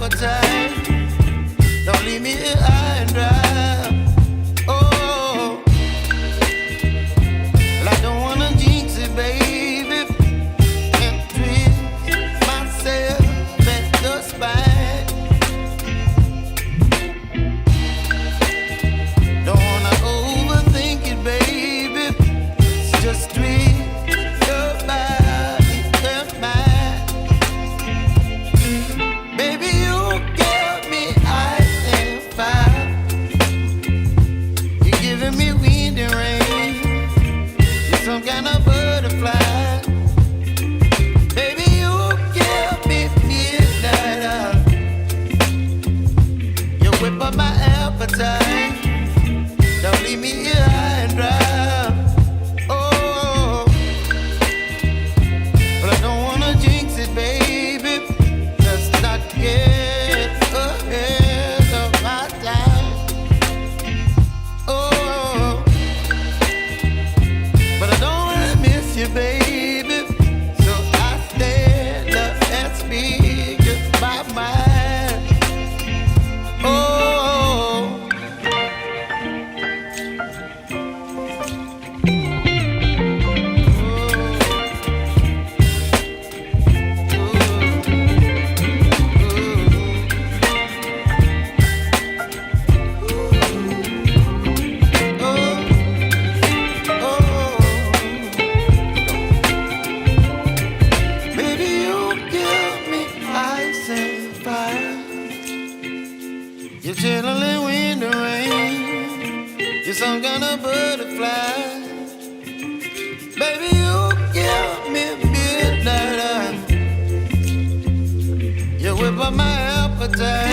appetite. Don't leave me here high and dry. Oh, well, I don't wanna jinx it, baby, and twist myself at the spine. Don't wanna overthink it, baby. It's just twist your body and mine. Baby, you give me ice and fire. You're giving me wind and rain. You're some kind of butterfly. Baby, you give me midnight. You whip up my appetite. Don't leave me here high and dry. Oh, but I don't wanna jinx it, baby. Let's not get ahead of my time. Oh, but I don't wanna miss you, baby. So I stand up and speak just my mind. Oh. You're chilling wind and rain. You're some kind of butterfly. Baby, you give me midnight. You whip up my appetite.